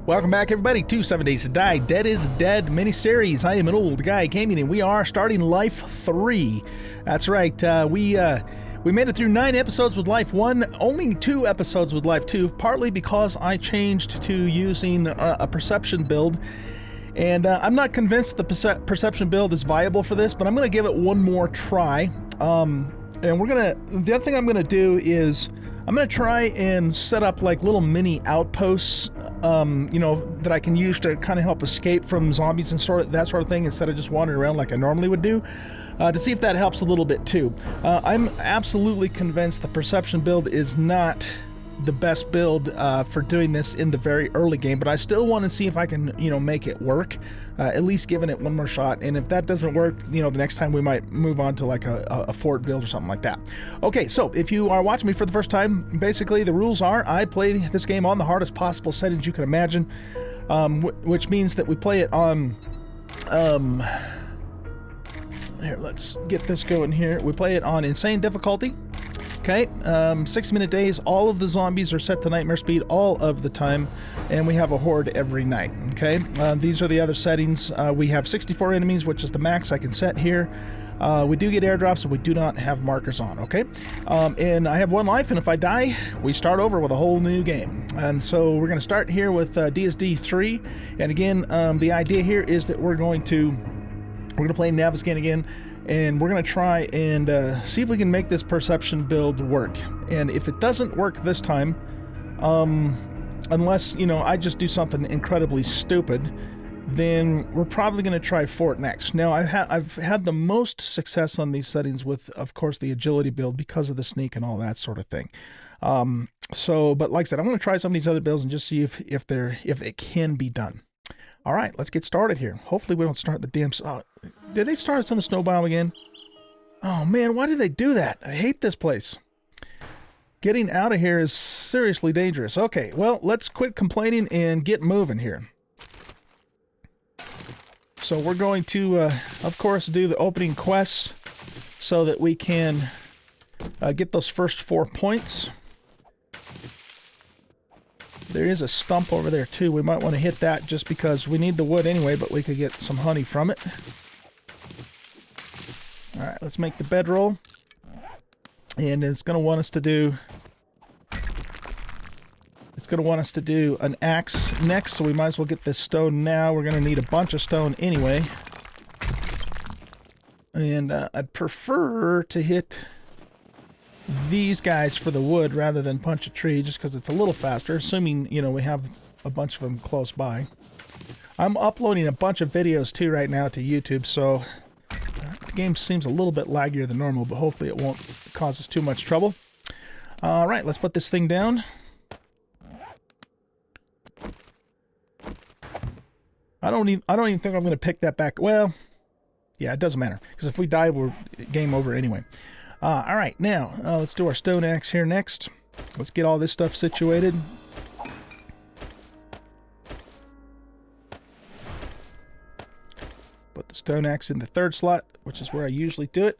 Welcome back, everybody, to 7 Days to Die, Dead is Dead miniseries. I am an old guy gaming, and we are starting Life 3. That's right, we made it through 9 episodes with Life 1, only 2 episodes with Life 2, partly because I changed to using a perception build. And I'm not convinced the perception build is viable for this, but I'm going to give it one more try. And the other thing I'm going to do is I'm going to try and set up like little mini outposts, you know, that I can use to kind of help escape from zombies and that sort of thing, instead of just wandering around like I normally would do, to see if that helps a little bit too. I'm absolutely convinced the perception build is not the best build for doing this in the very early game, but I still want to see if I can, you know, make it work, at least giving it one more shot. And if that doesn't work, you know, the next time we might move on to like a fort build or something like that. Okay, so if you are watching me for the first time, basically the rules are I play this game on the hardest possible settings you can imagine, which means that we play it on here, let's get this going here. We play it on insane difficulty. Okay, 6-minute days, all of the zombies are set to nightmare speed all of the time, and we have a horde every night, okay? These are the other settings. We have 64 enemies, which is the max I can set here. We do get airdrops, but we do not have markers on, okay? And I have 1 life, and if I die, we start over with a whole new game. And so we're going to start here with DSD 3, and again, the idea here is that we're going to play Naviscan again, and we're going to try and see if we can make this perception build work. And if it doesn't work this time, unless, you know, I just do something incredibly stupid, then we're probably going to try Fort next. Now, I've had the most success on these settings with, of course, the agility build because of the sneak and all that sort of thing. But like I said, I'm going to try some of these other builds and just see if it can be done. All right, let's get started here. Hopefully we don't start the damn... did they start us on the snow biome again? Oh man, why did they do that? I hate this place. Getting out of here is seriously dangerous. Okay, well, let's quit complaining and get moving here. So we're going to, of course, do the opening quests so that we can get those first 4 points. There is a stump over there too. We might want to hit that just because we need the wood anyway, but we could get some honey from it. Alright, let's make the bedroll. And it's going to want us to do... It's going to want us to do an axe next, so we might as well get this stone now. We're going to need a bunch of stone anyway. And I'd prefer to hit these guys for the wood rather than punch a tree, just because it's a little faster, assuming, you know, we have a bunch of them close by. I'm uploading a bunch of videos too right now to YouTube, so the game seems a little bit laggier than normal, but hopefully it won't cause us too much trouble. All right, let's put this thing down. I don't even think I'm going to pick that back. Well, yeah, it doesn't matter, because if we die, we're game over anyway. All right, now let's do our stone axe here next. Let's get all this stuff situated. Put the stone axe in the 3rd slot, which is where I usually do it.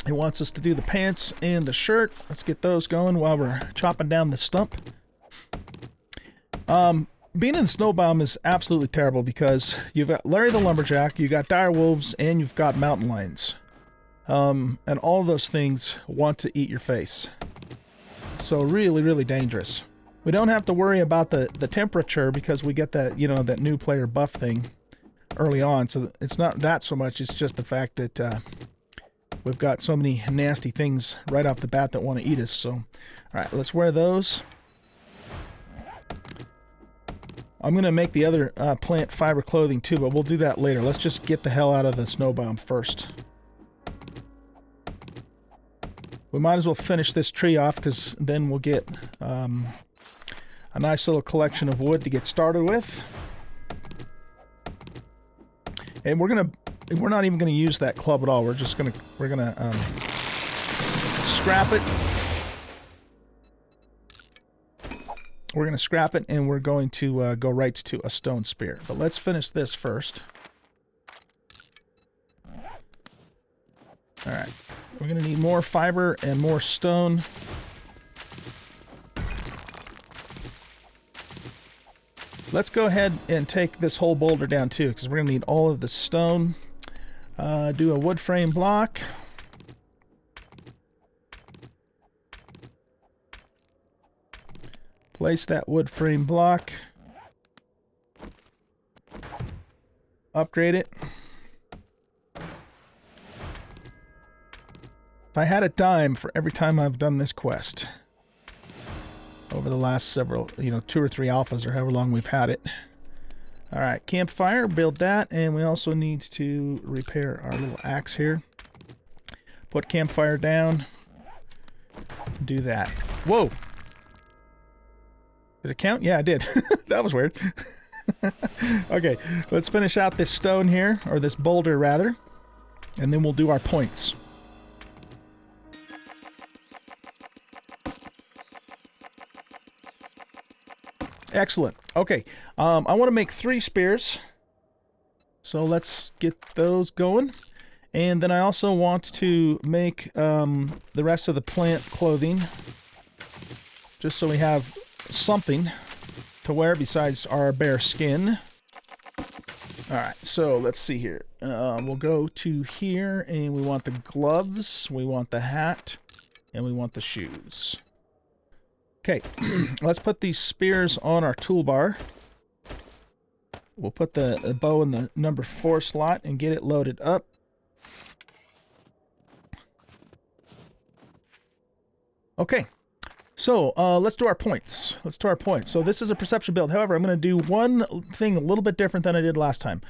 It wants us to do the pants and the shirt. Let's get those going while we're chopping down the stump. Being in the snow biome is absolutely terrible because you've got Larry the Lumberjack, you've got dire wolves, and you've got mountain lions. And all of those things want to eat your face. So really, really dangerous. We don't have to worry about the temperature because we get that, you know, that new player buff thing early on. So it's not that so much, it's just the fact that we've got so many nasty things right off the bat that want to eat us. So, all right, let's wear those. I'm going to make the other plant fiber clothing too, but we'll do that later. Let's just get the hell out of the snow biome first. We might as well finish this tree off, because then we'll get a nice little collection of wood to get started with. And we're not even gonna use that club at all. We're gonna scrap it. We're gonna scrap it, and we're going to go right to a stone spear. But let's finish this first. All right. We're going to need more fiber and more stone. let's go ahead and take this whole boulder down too, because we're going to need all of the stone. Do a wood frame block. Place that wood frame block. Upgrade it. If I had a dime for every time I've done this quest over the last several, 2 or 3 alphas or however long we've had it. All right, campfire, build that, and we also need to repair our little axe here. Put campfire down. Do that. Whoa! Did it count? Yeah, it did. That was weird. Okay, let's finish out this stone here, or this boulder rather, and then we'll do our points. Excellent. Okay, I want to make 3 spears, so let's get those going. And then I also want to make the rest of the plant clothing, just so we have something to wear besides our bare skin. Alright, so let's see here. We'll go to here, and we want the gloves, we want the hat, and we want the shoes. Okay, let's put these spears on our toolbar. We'll put the bow in the number 4 slot and get it loaded up. Okay, so let's do our points. So this is a perception build. However, I'm going to do one thing a little bit different than I did last time.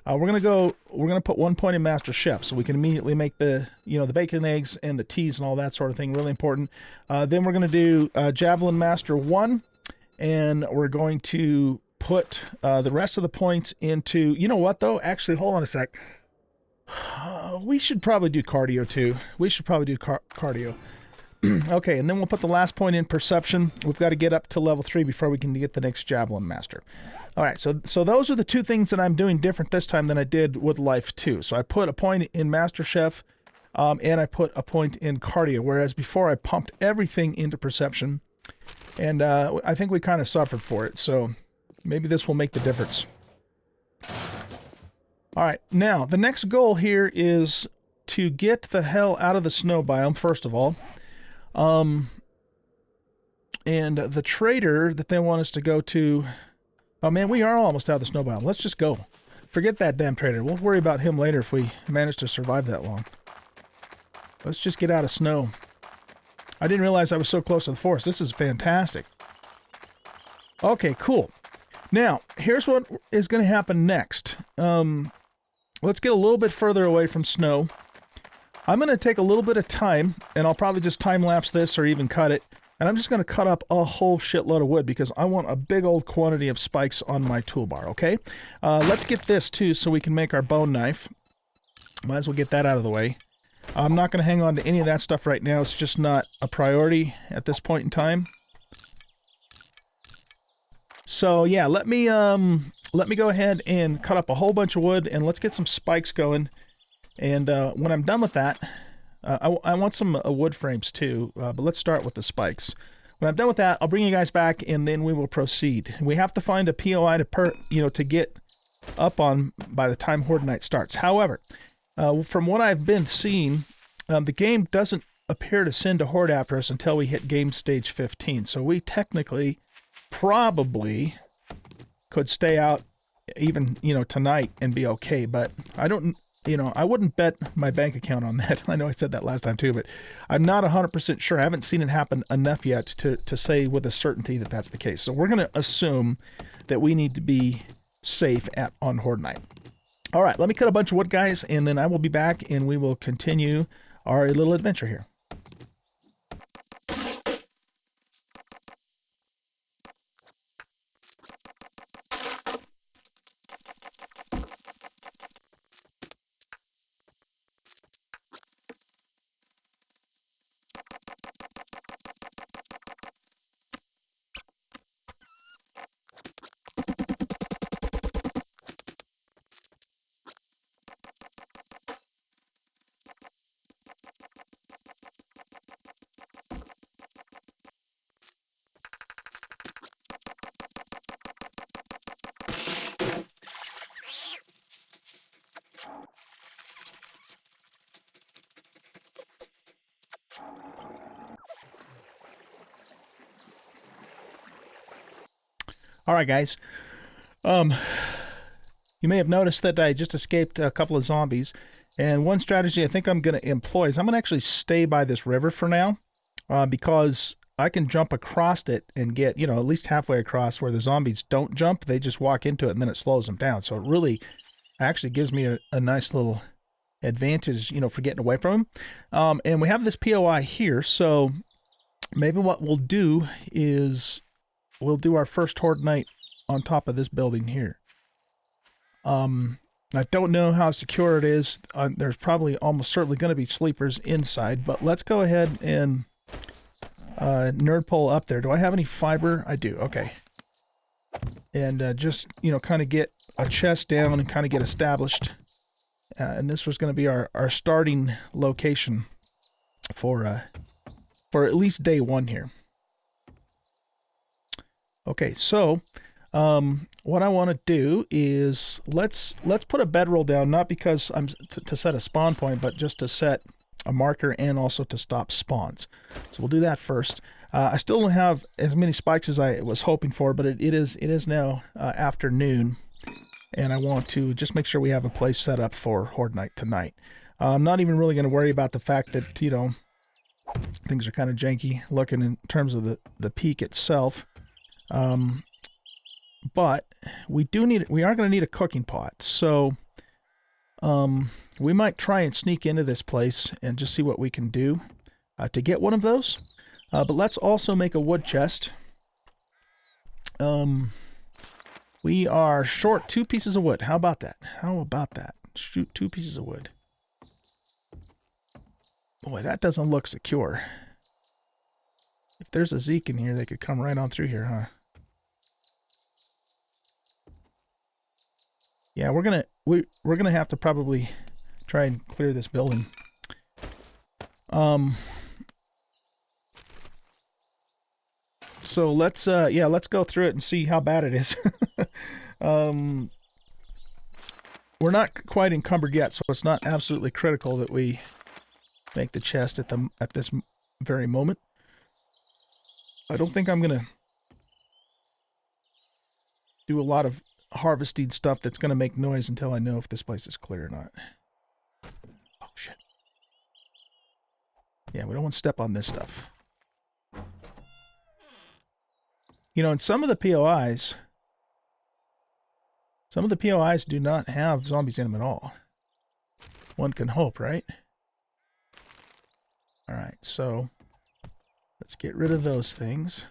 We're going to put 1 point in Master Chef, so we can immediately make the, the bacon and eggs and the teas and all that sort of thing. Really important. Then we're going to do Javelin Master 1, and we're going to put the rest of the points into, you know what though? Actually, hold on a sec. We should probably do cardio too. Cardio. Okay, and then we'll put the last point in perception. We've got to get up to level 3 before we can get the next Javelin Master. All right, so those are the 2 things that I'm doing different this time than I did with Life 2. So I put a point in Master Chef, and I put a point in cardio, whereas before I pumped everything into perception, and I think we kind of suffered for it. So maybe this will make the difference. All right, now the next goal here is to get the hell out of the snow biome, first of all. And the trader that they want us to go to... Oh man, we are almost out of the snow biome. Let's just go. Forget that damn trader. We'll worry about him later if we manage to survive that long. Let's just get out of snow. I didn't realize I was so close to the forest. This is fantastic. Okay, cool. Now, here's what is going to happen next. Let's get a little bit further away from snow. I'm going to take a little bit of time, and I'll probably just time-lapse this or even cut it. And I'm just going to cut up a whole shitload of wood because I want a big old quantity of spikes on my toolbar, okay? Let's get this, too, so we can make our bone knife. Might as well get that out of the way. I'm not going to hang on to any of that stuff right now. It's just not a priority at this point in time. So, yeah, let me go ahead and cut up a whole bunch of wood, and let's get some spikes going. And when I'm done with that... I want some wood frames too, but let's start with the spikes. When I'm done with that, I'll bring you guys back, and then we will proceed. We have to find a POI to get up on by the time Horde Night starts. However, from what I've been seeing, the game doesn't appear to send a Horde after us until we hit game stage 15. So we technically probably could stay out even tonight and be okay. But I don't. I wouldn't bet my bank account on that. I know I said that last time too, but I'm not 100% sure. I haven't seen it happen enough yet to say with a certainty that that's the case. So we're going to assume that we need to be safe on Horde Night. All right, let me cut a bunch of wood, guys, and then I will be back, and we will continue our little adventure here. All right, guys. Um, you may have noticed that I just escaped a couple of zombies, and one strategy I think I'm going to employ is I'm going to actually stay by this river for now, because I can jump across it and get, you know, at least halfway across where the zombies don't jump. They just walk into it and then it slows them down. So it really actually gives me a nice little advantage, you know, for getting away from them. And we have this POI here, so maybe what we'll do is we'll do our first Horde night on top of this building here. I don't know how secure it is. There's probably almost certainly going to be sleepers inside, but let's go ahead and nerd pole up there. Do I have any fiber? I do. Okay. And just, you know, kind of get a chest down and kind of get established. And this was going to be our starting location for at least day one here. Okay, so what I want to do is let's put a bedroll down, not because I'm to set a spawn point, but just to set a marker and also to stop spawns. So we'll do that first. I still don't have as many spikes as I was hoping for, but it is now afternoon, and I want to just make sure we have a place set up for Horde Night tonight. I'm not even really going to worry about the fact that, you know, things are kind of janky looking in terms of the peak itself. But we are going to need a cooking pot. So we might try and sneak into this place and just see what we can do to get one of those. But let's also make a wood chest. We are short 2 pieces of wood. How about that? How about that? Shoot 2 pieces of wood. Boy, that doesn't look secure. If there's a Zeke in here, they could come right on through here, huh? Yeah, we're gonna have to probably try and clear this building. So let's go through it and see how bad it is. We're not quite encumbered yet, so it's not absolutely critical that we make the chest at this very moment. I don't think I'm gonna do a lot of harvesting stuff that's gonna make noise until I know if this place is clear or not. Oh shit. Yeah, we don't want to step on this stuff. You know, in some of the POIs do not have zombies in them at all. One can hope, right? Alright, so let's get rid of those things.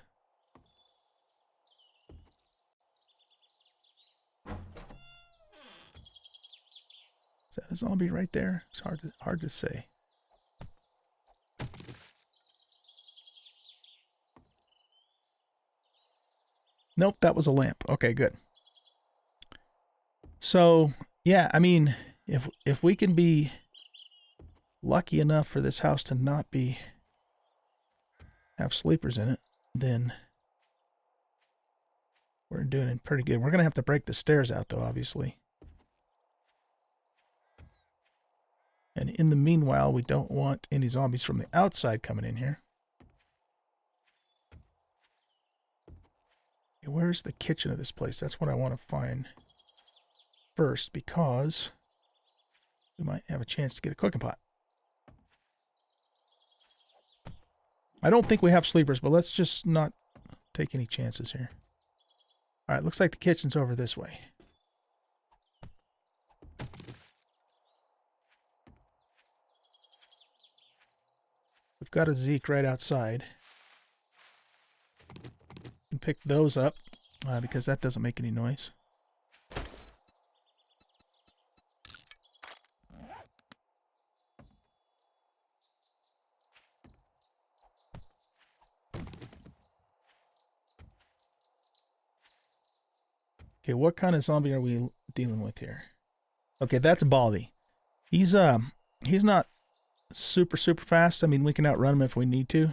Is that a zombie right there? It's hard to say. Nope, that was a lamp. Okay, good. So, yeah, I mean, if we can be lucky enough for this house to not have sleepers in it, then we're doing it pretty good. We're going to have to break the stairs out, though, obviously. And in the meanwhile, we don't want any zombies from the outside coming in here. Where's the kitchen of this place? That's what I want to find first, because we might have a chance to get a cooking pot. I don't think we have sleepers, but let's just not take any chances here. All right, looks like the kitchen's over this way. We've got a Zeke right outside. And pick those up because that doesn't make any noise. Okay, what kind of zombie are we dealing with here? Okay, that's Baldy. He's not super fast. I mean, we can outrun him if we need to,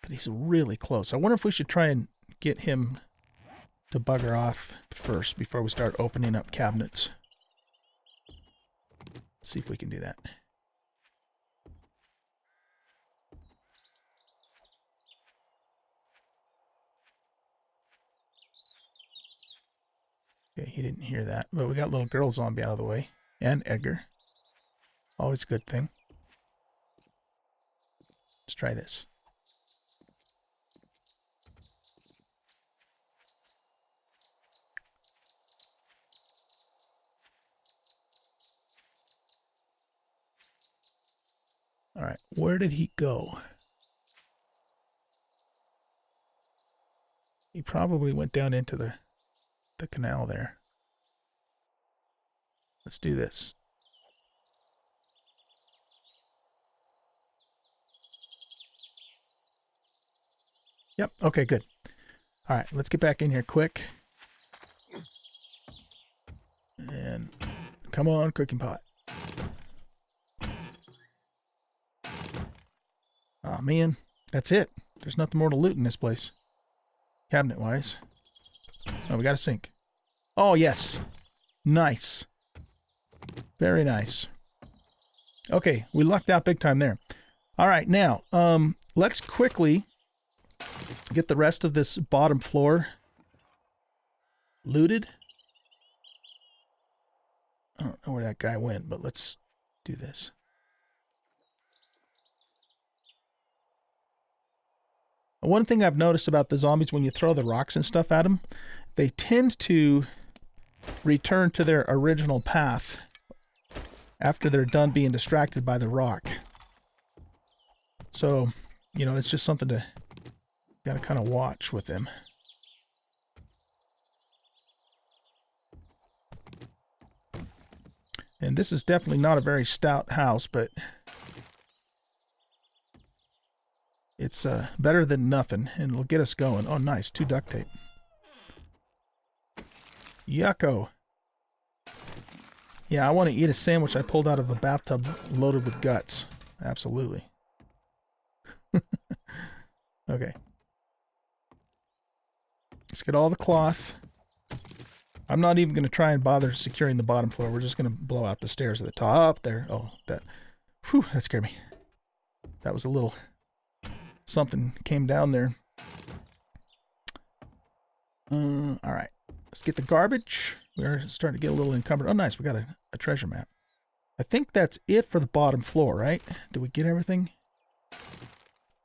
but he's really close. I wonder if we should try and get him to bugger off first before we start opening up cabinets. Let's see if we can do that. Okay, he didn't hear that, but we got little girl zombie out of the way. And Edgar. Always a good thing. Let's try this. Alright, where did he go? He probably went down into the canal there. Let's do this. Yep, okay, good. Alright, let's get back in here quick. And come on, cooking pot. Oh man, that's it. There's nothing more to loot in this place. Cabinet-wise. Oh, we got a sink. Oh, yes. Nice. Very nice. Okay, we lucked out big time there. All right, now, let's quickly get the rest of this bottom floor looted. I don't know where that guy went, but let's do this. One thing I've noticed about the zombies, when you throw the rocks and stuff at them, they tend to return to their original path after they're done being distracted by the rock. So, you know, it's just something to gotta kind of watch with them. And this is definitely not a very stout house, but it's better than nothing, and it'll get us going. Oh, nice. 2 duct tape. Yucko. Yeah, I want to eat a sandwich I pulled out of a bathtub loaded with guts. Absolutely. Okay. Let's get all the cloth. I'm not even going to try and bother securing the bottom floor. We're just going to blow out the stairs at the top there. Oh, that. Whew, that scared me. That was a little... something came down there. All right. Let's get the garbage. We're starting to get a little encumbered. Oh, nice. We got a treasure map. I think that's it for the bottom floor, right? Did we get everything?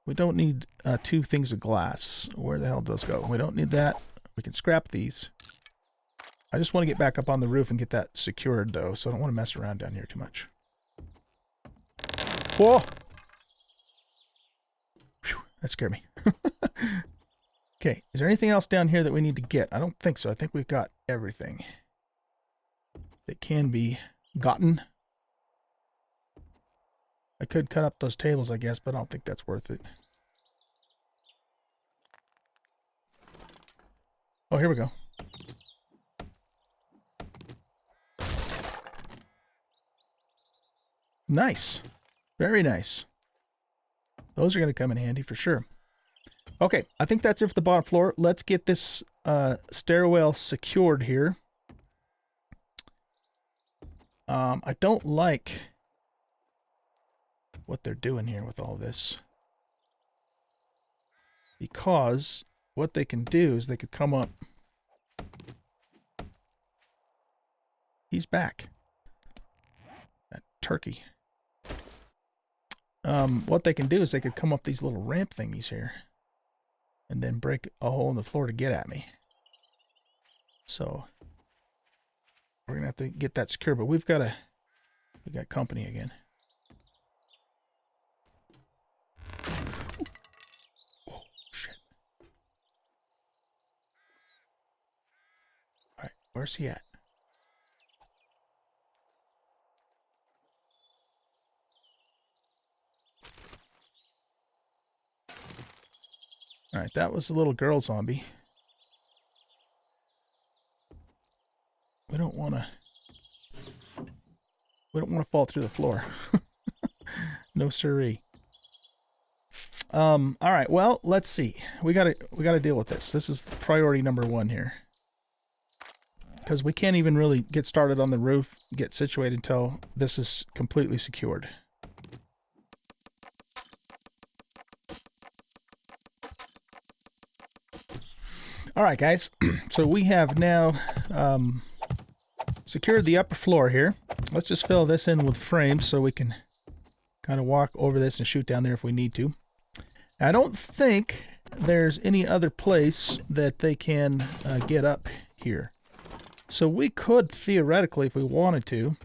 We don't need 2 things of glass. Where the hell did those go? We don't need that. We can scrap these. I just want to get back up on the roof and get that secured, though, so I don't want to mess around down here too much. Whoa! That scared me. Okay, is there anything else down here that we need to get? I don't think so. I think we've got everything that can be gotten. I could cut up those tables, I guess, but I don't think that's worth it. Oh, here we go. Nice. Very nice. Those are going to come in handy for sure. Okay, I think that's it for the bottom floor. Let's get this stairwell secured here. I don't like what they're doing here with all this. Because what they can do is they could come up. He's back. That turkey. What they can do is they could come up these little ramp thingies here and then break a hole in the floor to get at me. So we're gonna have to get that secure, but we got company again. Oh shit. Alright, where's he at? Alright, that was the little girl zombie. We don't want to fall through the floor. No siree. All right, well, let's see. We gotta deal with this. This is priority number 1 here. Because we can't even really get started on the roof, get situated until this is completely secured. All right, guys. So we have now secured the upper floor here. Let's just fill this in with frames so we can kind of walk over this and shoot down there if we need to. I don't think there's any other place that they can get up here. So we could theoretically, if we wanted to,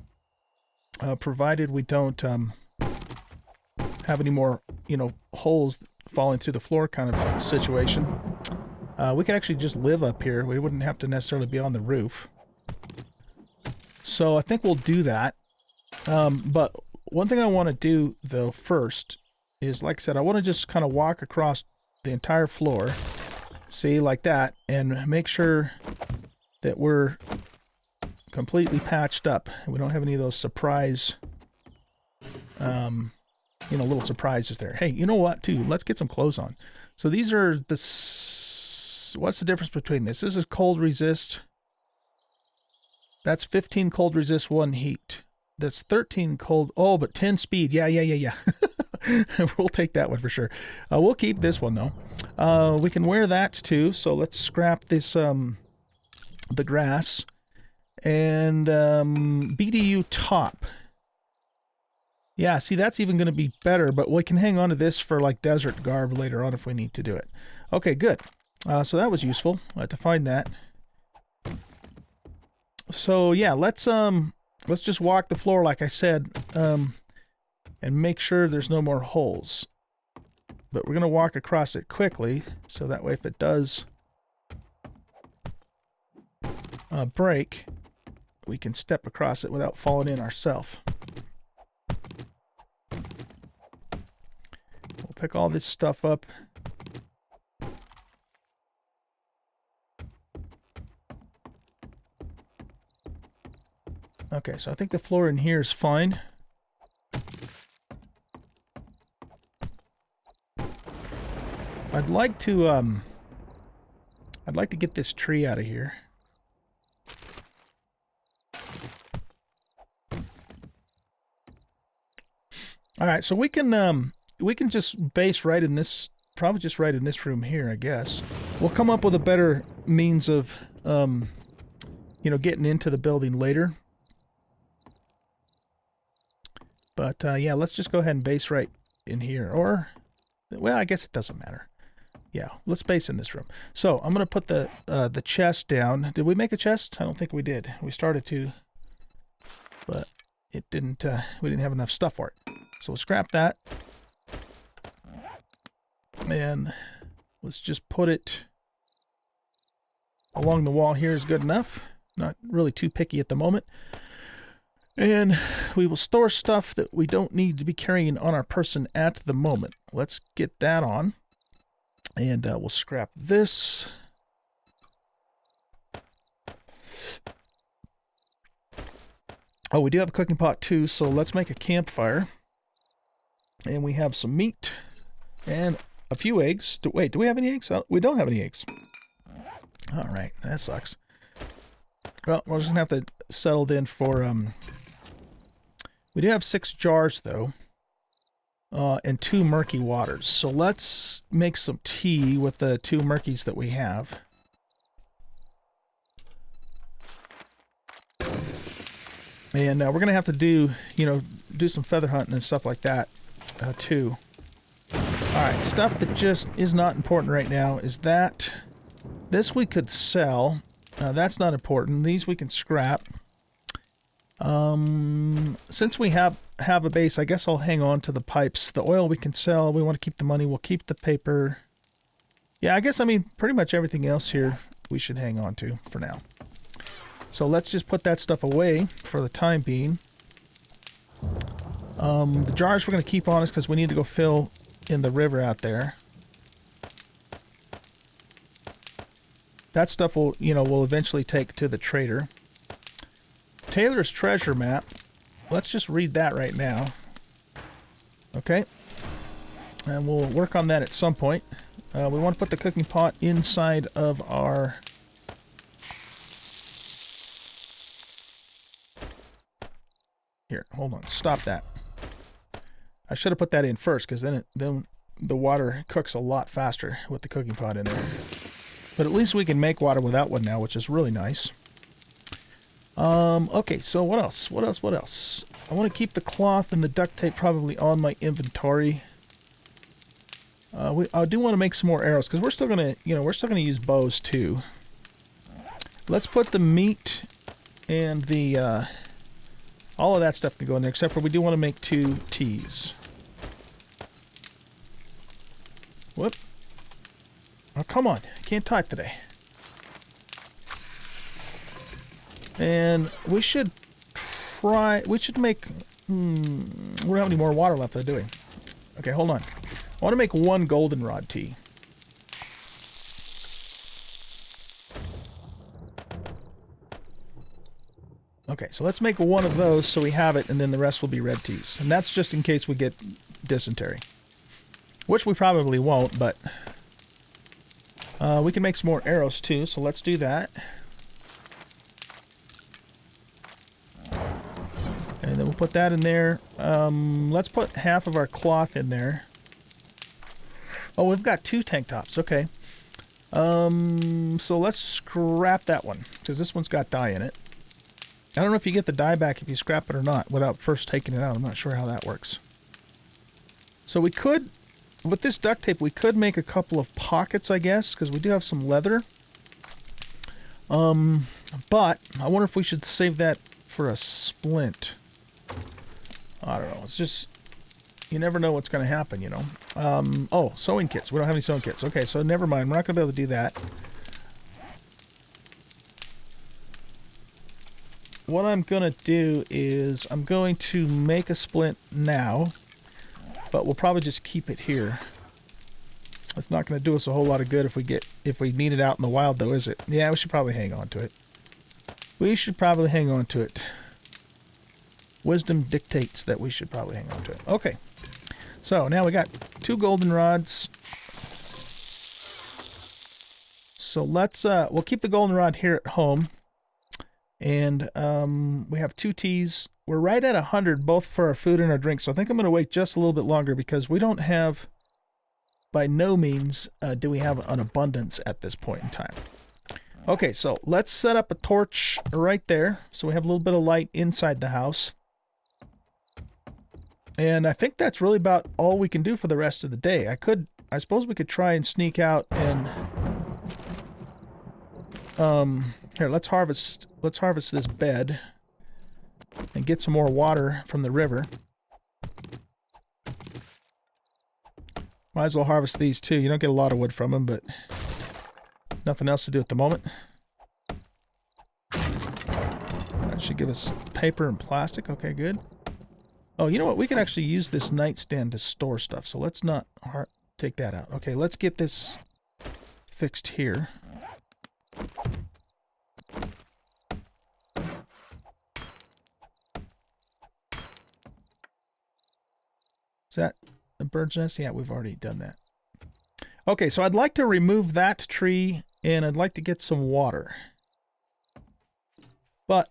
provided we don't have any more, holes falling through the floor kind of situation, we could actually just live up here. We wouldn't have to necessarily be on the roof. So I think we'll do that. But one thing I want to do, though, first is, like I said, I want to just kind of walk across the entire floor, see, like that, and make sure that we're completely patched up. We don't have any of those surprise, little surprises there. Hey, you know what, too? Let's get some clothes on. So these are the... What's the difference between this? This is cold resist. That's 15 cold resist, 1 heat. That's 13 cold... Oh, but 10 speed. Yeah. We'll take that one for sure. We'll keep this one, though. We can wear that, too. So let's scrap this, the grass. And BDU top. Yeah, see, that's even going to be better, but we can hang on to this for, like, desert garb later on if we need to do it. Okay, good. So that was useful to find that. So, yeah, let's just walk the floor, like I said, and make sure there's no more holes. But we're going to walk across it quickly, so that way if it does break, we can step across it without falling in ourselves. We'll pick all this stuff up. Okay, so I think the floor in here is fine. I'd like to get this tree out of here. All right, so we can just base right in this, probably just right in this room here, I guess. We'll come up with a better means of getting into the building later. But yeah, let's just go ahead and base right in here, or well, I guess it doesn't matter. Yeah, let's base in this room. So I'm going to put the chest down. Did we make a chest? I don't think we did. We started to, but it didn't. We didn't have enough stuff for it. So we'll scrap that, and let's just put it along the wall here is good enough. Not really too picky at the moment. And we will store stuff that we don't need to be carrying on our person at the moment. Let's get that on. And we'll scrap this. Oh, we do have a cooking pot too, so let's make a campfire. And we have some meat and a few eggs. Wait, do we have any eggs? Oh, we don't have any eggs. All right, that sucks. Well, we're just going to have to settle in for... We do have 6 jars, though, and 2 murky waters. So let's make some tea with the 2 murkies that we have. And we're going to have to do some feather hunting and stuff like that, too. All right, stuff that just is not important right now is that this we could sell. That's not important. These we can scrap. Since we have a base, I guess I'll hang on to the pipes. The oil we can sell. We want to keep the money. We'll keep the paper. Yeah, I guess, pretty much everything else here we should hang on to for now. So let's just put that stuff away for the time being. The jars we're going to keep on us because we need to go fill in the river out there. That stuff we'll eventually take to the trader. Taylor's treasure map. Let's just read that right now. Okay. And we'll work on that at some point. We want to put the cooking pot inside of our... Here, hold on. Stop that. I should have put that in first, because then the water cooks a lot faster with the cooking pot in there. But at least we can make water without one now, which is really nice. Okay, so what else? What else? I want to keep the cloth and the duct tape probably on my inventory. I do want to make some more arrows, because we're still going to, we're still going to use bows too. Let's put the meat and the, all of that stuff can go in there, except for we do want to make 2 teas. Whoop. Oh, come on. I can't type today. And we should make, we don't have any more water left, though, do we? Okay, hold on. I want to make 1 goldenrod tea. Okay, so let's make 1 of those so we have it, and then the rest will be red teas. And that's just in case we get dysentery. Which we probably won't, but we can make some more arrows too, so let's do that. And then we'll put that in there. Let's put half of our cloth in there. Oh, we've got 2 tank tops. Okay. So let's scrap that one, because this one's got dye in it. I don't know if you get the dye back if you scrap it or not without first taking it out. I'm not sure how that works. So we could, with this duct tape, we could make a couple of pockets, I guess, because we do have some leather. But I wonder if we should save that for a splint. I don't know. It's just, you never know what's going to happen, you know. Oh, sewing kits. We don't have any sewing kits. Okay, so never mind. We're not going to be able to do that. What I'm going to do is I'm going to make a splint now, but we'll probably just keep it here. It's not going to do us a whole lot of good if we need it out in the wild, though, is it? Yeah, we should probably hang on to it. We should probably hang on to it. Wisdom dictates that we should probably hang on to it. Okay. So now we got 2 goldenrods. So let's we'll keep the goldenrod here at home. And we have 2 teas. We're right at 100 both for our food and our drink. So I think I'm going to wait just a little bit longer because we don't have, by no means, do we have an abundance at this point in time. Okay, so let's set up a torch right there so we have a little bit of light inside the house. And I think that's really about all we can do for the rest of the day. I suppose we could try and sneak out and here, let's harvest this bed and get some more water from the river. Might as well harvest these too. You don't get a lot of wood from them, but nothing else to do at the moment. That should give us paper and plastic. Okay, good. Oh, you know what? We could actually use this nightstand to store stuff, so let's not take that out. Okay, let's get this fixed here. Is that a bird's nest? Yeah, we've already done that. Okay, so I'd like to remove that tree, and I'd like to get some water. But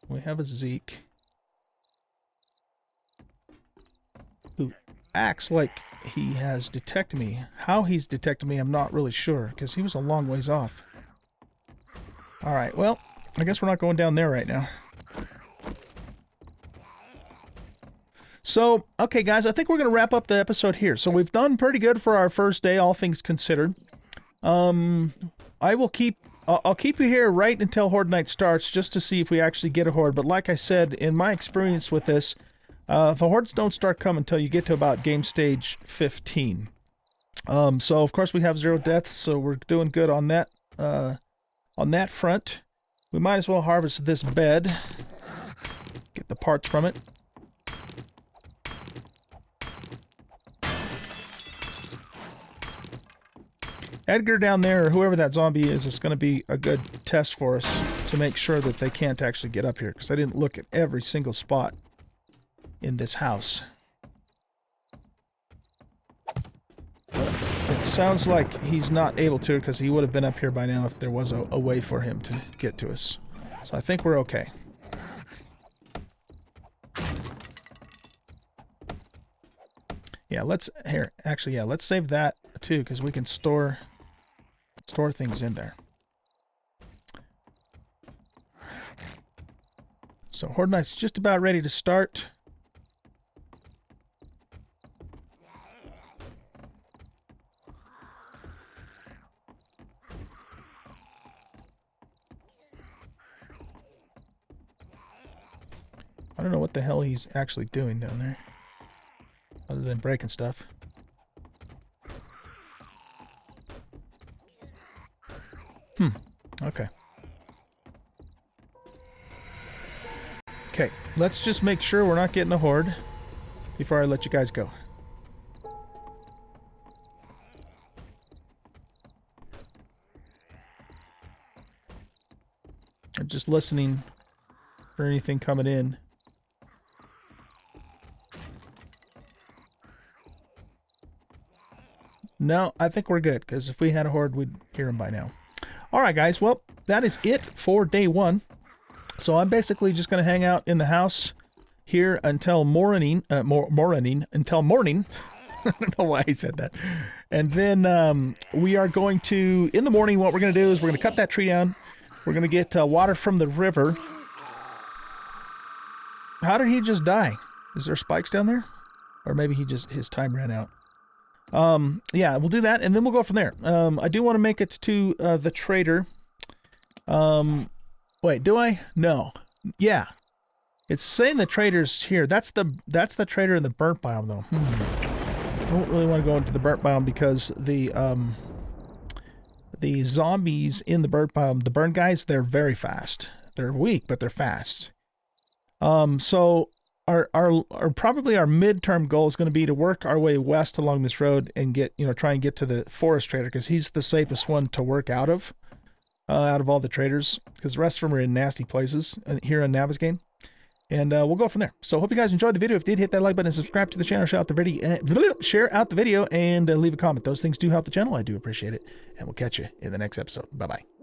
we have a Zeke who acts like he has detected me. How he's detected me, I'm not really sure, because he was a long ways off. Alright, well, I guess we're not going down there right now. So, okay guys, I think we're going to wrap up the episode here. So we've done pretty good for our first day, all things considered. I'll keep you here right until Horde Night starts, just to see if we actually get a Horde. But like I said, in my experience with this, the Hordes don't start coming until you get to about game stage 15. So of course we have 0 deaths, so we're doing good on that front. We might as well harvest this bed, get the parts from it. Edgar down there, or whoever that zombie is going to be a good test for us to make sure that they can't actually get up here, because I didn't look at every single spot in this house. It sounds like he's not able to, because he would have been up here by now if there was a way for him to get to us. So I think we're okay. Yeah, let's let's save that too, because we can store things in there. So Horde Night's just about ready to start. I don't know what the hell he's actually doing down there, other than breaking stuff. Okay. Okay, let's just make sure we're not getting a horde before I let you guys go. I'm just listening for anything coming in. No, I think we're good, because if we had a horde, we'd hear them by now. Alright guys, well, that is it for day one. So I'm basically just going to hang out in the house here until morning. Until morning. I don't know why I said that. And then we are going to, in the morning, what we're going to do is we're going to cut that tree down. We're going to get water from the river. How did he just die? Is there spikes down there? Or maybe his time ran out. Yeah, we'll do that, and then we'll go from there. I do want to make it to the trader. Wait, do I? No. Yeah. It's saying the trader's here. That's the trader in the burnt biome, though. Don't really want to go into the burnt biome because the zombies in the burnt biome, the burnt guys, they're very fast. They're weak, but they're fast. So our probably our midterm goal is going to be to work our way west along this road and get, try and get to the forest trader, because he's the safest one to work out of all the traders, because the rest of them are in nasty places here in Navis game. And we'll go from there. So hope you guys enjoyed the video. If you did, hit that like button and subscribe to the channel, share out the video, and leave a comment. Those things do help the channel. I do appreciate it. And we'll catch you in the next episode. Bye-bye.